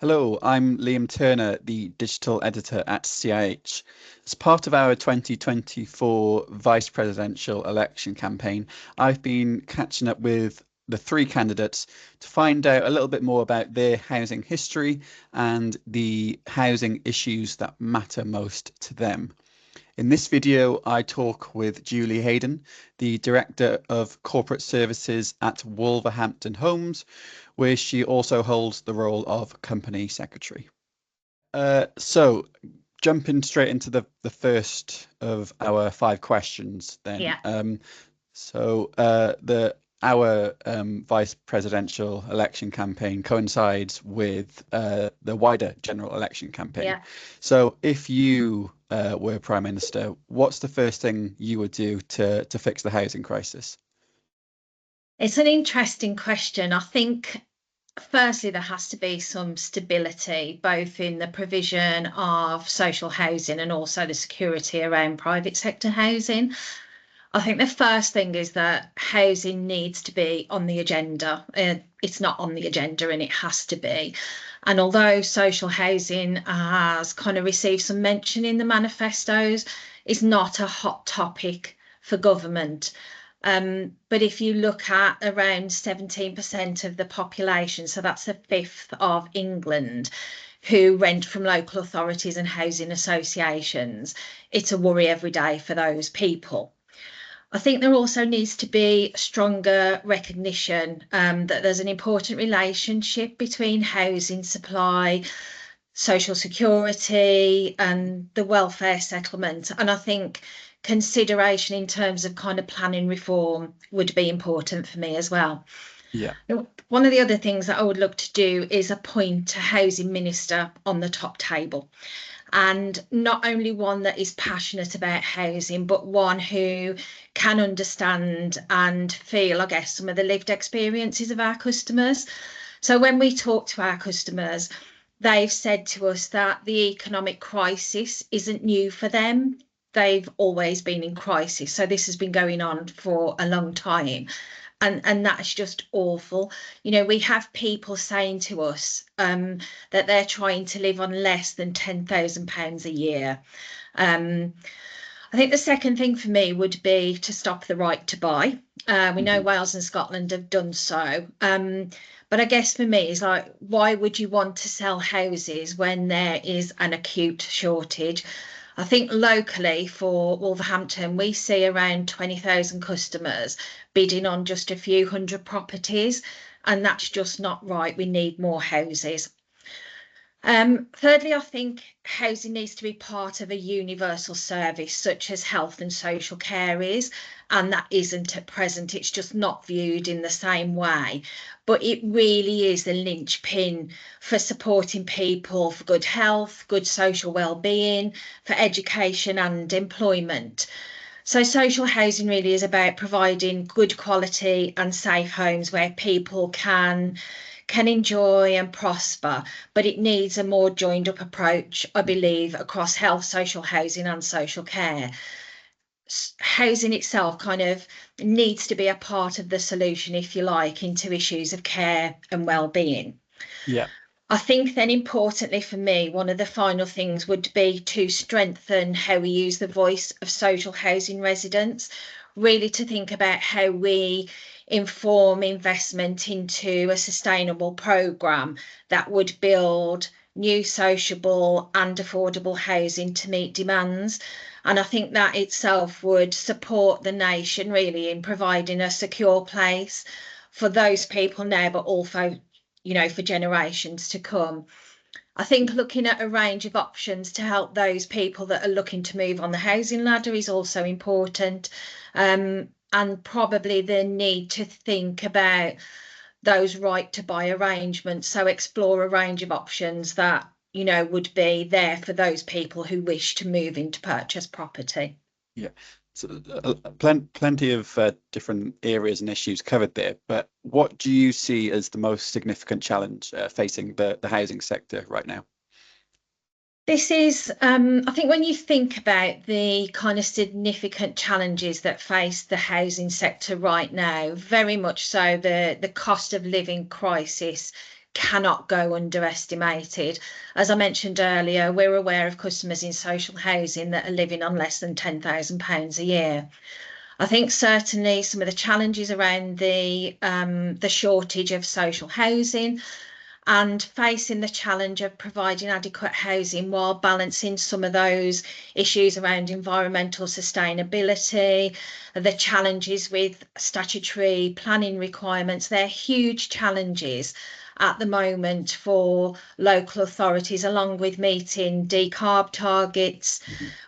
Hello, I'm Liam Turner, the digital editor at CIH. As part of our 2024 vice presidential election campaign, I've been catching up with the three candidates to find out a little bit more about their housing history and the housing issues that matter most to them. In this video, I talk with Julie Haydon, the Director of Corporate Services at Wolverhampton Homes, where she also holds the role of Company Secretary. So jumping straight into the first of our five questions then. Yeah. The our vice presidential election campaign coincides with the wider general election campaign. Yeah. So if you were Prime Minister, what's the first thing you would do to fix the housing crisis? It's an interesting question. I think, firstly, there has to be some stability, both in the provision of social housing and also the security around private sector housing. I think the first thing is that housing needs to be on the agenda. It's not on the agenda and it has to be. And although social housing has kind of received some mention in the manifestos, it's not a hot topic for government. But if you look at around 17% of the population, so that's a fifth of England, who rent from local authorities and housing associations, it's a worry every day for those people. I think there also needs to be stronger recognition that there's an important relationship between housing supply, social security, and the welfare settlement. And I think consideration in terms of kind of planning reform would be important for me as well. Yeah. One of the other things that I would look to do is appoint a housing minister on the top table. And not only one that is passionate about housing, but one who can understand and feel, I guess, some of the lived experiences of our customers. So when we talk to our customers, they've said to us that the economic crisis isn't new for them. They've always been in crisis. So this has been going on for a long time. And that's just awful. You know, we have people saying to us that they're trying to live on less than £10,000 a year. I think the second thing for me would be to stop the right to buy. We know Wales and Scotland have done so. But I guess for me, it's like, why would you want to sell houses when there is an acute shortage? I think locally for Wolverhampton, we see around 20,000 customers bidding on just a few hundred properties, and that's just not right. We need more houses. Thirdly, I think housing needs to be part of a universal service such as health and social care is, and that isn't at present. It's just not viewed in the same way. But it really is the linchpin for supporting people for good health, good social well-being, for education and employment. So social housing really is about providing good quality and safe homes where people can enjoy and prosper, but it needs a more joined up approach, I believe, across health, social housing and social care. Housing itself kind of needs to be a part of the solution, if you like, into issues of care and well-being. Yeah. I think then importantly for me, one of the final things would be to strengthen how we use the voice of social housing residents, really to think about how we inform investment into a sustainable programme that would build new sociable and affordable housing to meet demands. And I think that itself would support the nation really in providing a secure place for those people now, but also, you know, for generations to come. I think looking at a range of options to help those people that are looking to move on the housing ladder is also important. And probably the need to think about those right to buy arrangements. So explore a range of options that, you know, would be there for those people who wish to move into purchase property. Yeah. So plenty of different areas and issues covered there, but what do you see as the most significant challenge facing the housing sector right now? This is, I think when you think about the kind of significant challenges that face the housing sector right now, very much so the cost of living crisis cannot go underestimated. As I mentioned earlier, we're aware of customers in social housing that are living on less than £10,000 a year. I think certainly some of the challenges around the shortage of social housing and facing the challenge of providing adequate housing while balancing some of those issues around environmental sustainability, the challenges with statutory planning requirements. They're huge challenges at the moment for local authorities, along with meeting decarb targets,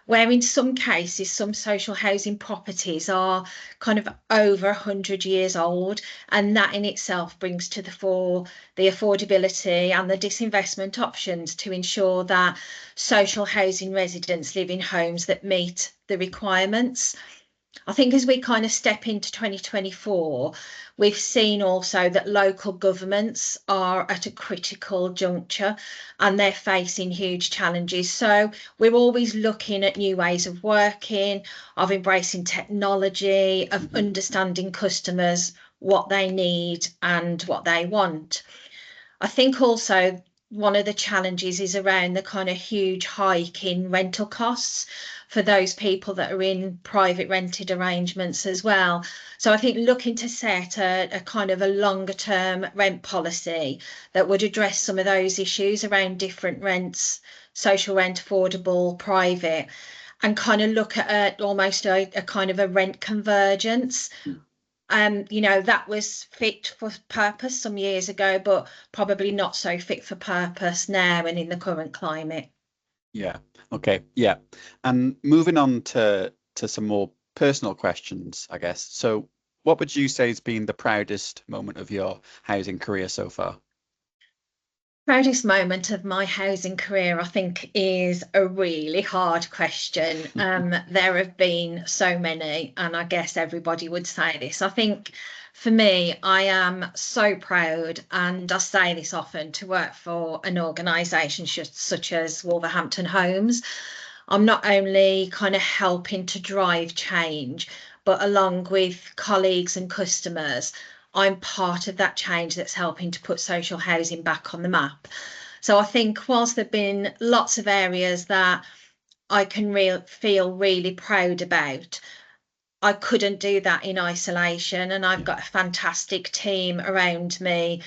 where in some cases, some social housing properties are kind of over 100 years old. And that in itself brings to the fore the affordability and the disinvestment options to ensure that social housing residents live in homes that meet the requirements. I think as we kind of step into 2024, we've seen also that local governments are at a critical juncture and they're facing huge challenges. So we're always looking at new ways of working, of embracing technology, of understanding customers, what they need and what they want. I think also one of the challenges is around the kind of huge hike in rental costs for those people that are in private rented arrangements as well. So I think looking to set a kind of a longer term rent policy that would address some of those issues around different rents, social rent, affordable, private, and kind of look at almost a kind of a rent convergence. That was fit for purpose some years ago, but probably not so fit for purpose now and in the current climate. Yeah. Okay. Yeah. And moving on to some more personal questions, I guess. So, what would you say has been the proudest moment of your housing career so far? Proudest moment of my housing career, I think, is a really hard question. There have been so many, and I guess everybody would say this. I think for me, I am so proud, and I say this often, to work for an organisation such as Wolverhampton Homes. I'm not only kind of helping to drive change, but along with colleagues and customers, I'm part of that change that's helping to put social housing back on the map. So I think whilst there have been lots of areas that I can feel really proud about, I couldn't do that in isolation. And I've Yeah. got a fantastic team around me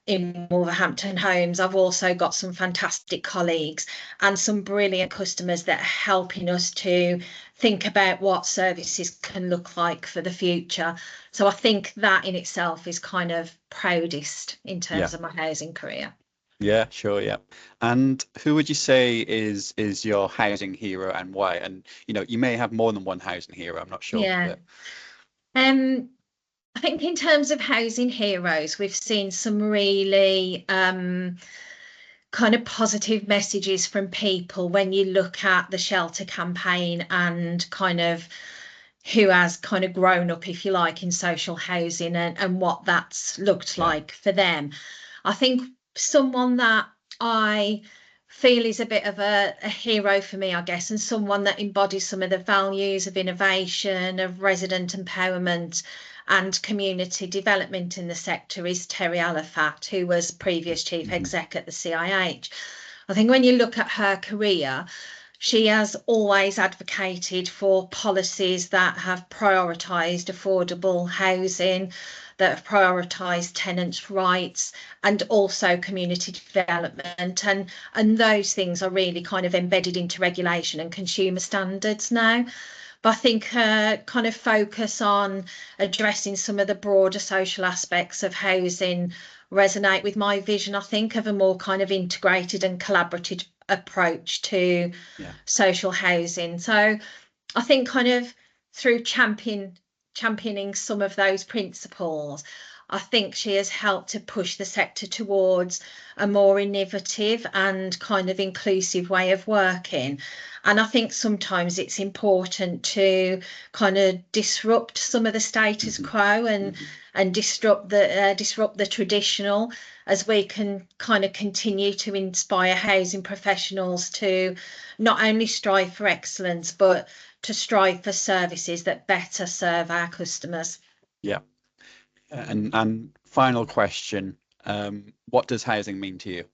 in Wolverhampton Homes. I've also got some fantastic colleagues and some brilliant customers that are helping us to think about what services can look like for the future. So I think that in itself is kind of proudest in Yeah. terms of my housing career. Yeah, sure, yeah. And who would you say is your housing hero and why? And you may have more than one housing hero, I'm not sure, Yeah. but Um, I think in terms of housing heroes, we've seen some really kind of positive messages from people when you look at the shelter campaign and kind of who has kind of grown up, if you like, in social housing and what that's looked yeah, like for them. I think someone that I feel is a bit of a hero for me, I guess, and someone that embodies some of the values of innovation, of resident empowerment, and community development in the sector is Terry Alafat, who was previous chief hmm exec at the CIH. I think when you look at her career, she has always advocated for policies that have prioritised affordable housing, that have prioritised tenants' rights and also community development. And those things are really kind of embedded into regulation and consumer standards now. But I think her kind of focus on addressing some of the broader social aspects of housing resonate with my vision, I think, of a more kind of integrated and collaborative approach to yeah, social housing. So I think kind of through championing some of those principles, I think she has helped to push the sector towards a more innovative and kind of inclusive way of working. And I think sometimes it's important to kind of disrupt some of the status hmm quo hmm and disrupt the traditional, as we can kind of continue to inspire housing professionals to not only strive for excellence, but to strive for services that better serve our customers. yeah. And final question. What does housing mean to you?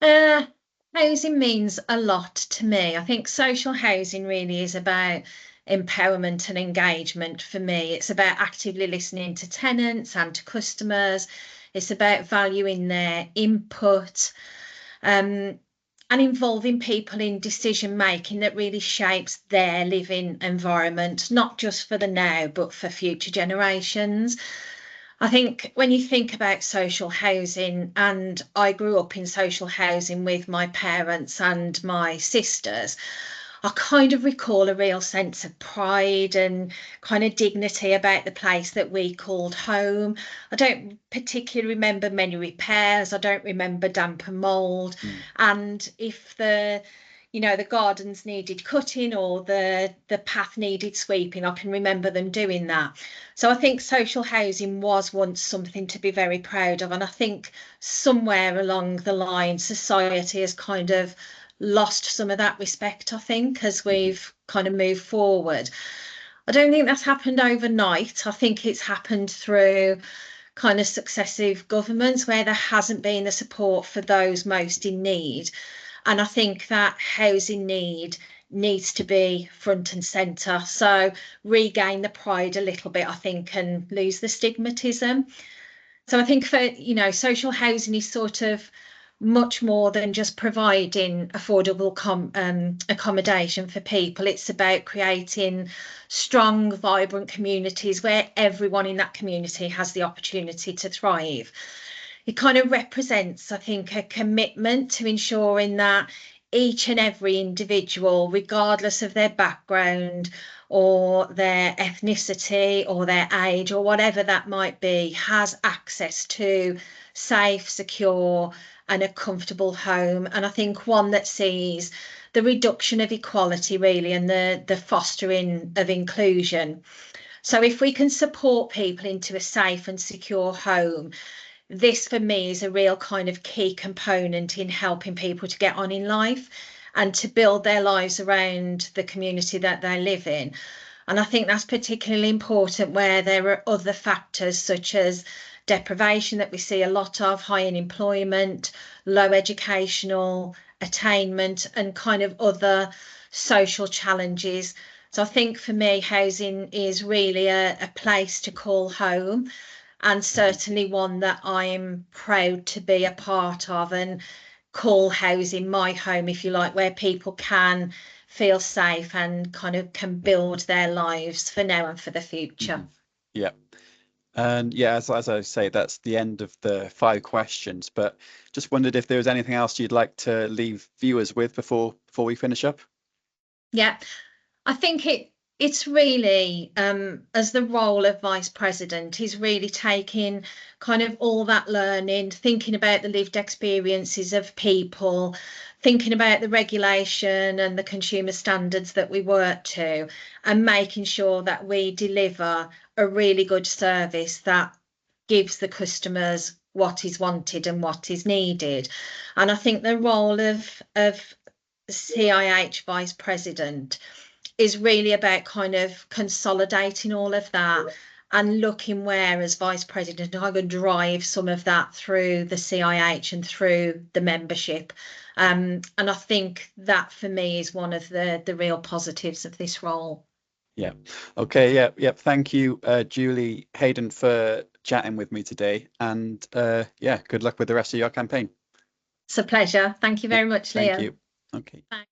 Uh, Housing means a lot to me. I think social housing really is about empowerment and engagement for me. It's about actively listening to tenants and to customers. It's about valuing their input, um, and involving people in decision making that really shapes their living environment, not just for the now, but for future generations. I think when you think about social housing, and I grew up in social housing with my parents and my sisters, I kind of recall a real sense of pride and kind of dignity about the place that we called home. I don't particularly remember many repairs. I don't remember damp and mold. Mm. And if the gardens needed cutting or the path needed sweeping, I can remember them doing that. So I think social housing was once something to be very proud of. And I think somewhere along the line, society has kind of lost some of that respect, I think, as Mhm. we've kind of moved forward. I don't think that's happened overnight. I think it's happened through kind of successive governments where there hasn't been the support for those most in need. And I think that housing need needs to be front and centre. So regain the pride a little bit, I think, and lose the stigmatism. So I think social housing is sort of much more than just providing affordable accommodation for people. It's about creating strong, vibrant communities where everyone in that community has the opportunity to thrive. It kind of represents, I think, a commitment to ensuring that each and every individual, regardless of their background or their ethnicity or their age or whatever that might be, has access to safe, secure, and a comfortable home. And I think one that sees the reduction of equality really and the fostering of inclusion. So if we can support people into a safe and secure home, this for me is a real kind of key component in helping people to get on in life and to build their lives around the community that they live in. And I think that's particularly important where there are other factors such as deprivation that we see a lot of, high unemployment, low educational attainment, and kind of other social challenges. So I think for me, housing is really a place to call home, and Mhm. certainly one that I'm proud to be a part of and call housing my home, if you like, where people can feel safe and kind of can build their lives for now and for the future. Mhm. Yeah. And yeah, as I say, that's the end of the 5 questions. But just wondered if there was anything else you'd like to leave viewers with before we finish up. Yeah, I think it's really as the role of vice president is really taking kind of all that learning, thinking about the lived experiences of people, thinking about the regulation and the consumer standards that we work to, and making sure that we deliver a really good service that gives the customers what is wanted and what is needed. And I think the role of CIH vice president is really about kind of consolidating all of that and looking where, as vice president, I can drive some of that through the CIH and through the membership. And I think that for me is one of the real positives of this role. Yeah. Okay. Yeah. Yeah. Thank you, Julie Haydon, for chatting with me today. And yeah, good luck with the rest of your campaign. It's a pleasure. Thank you Yeah. very much, Thank Liam. you. Okay. Thanks.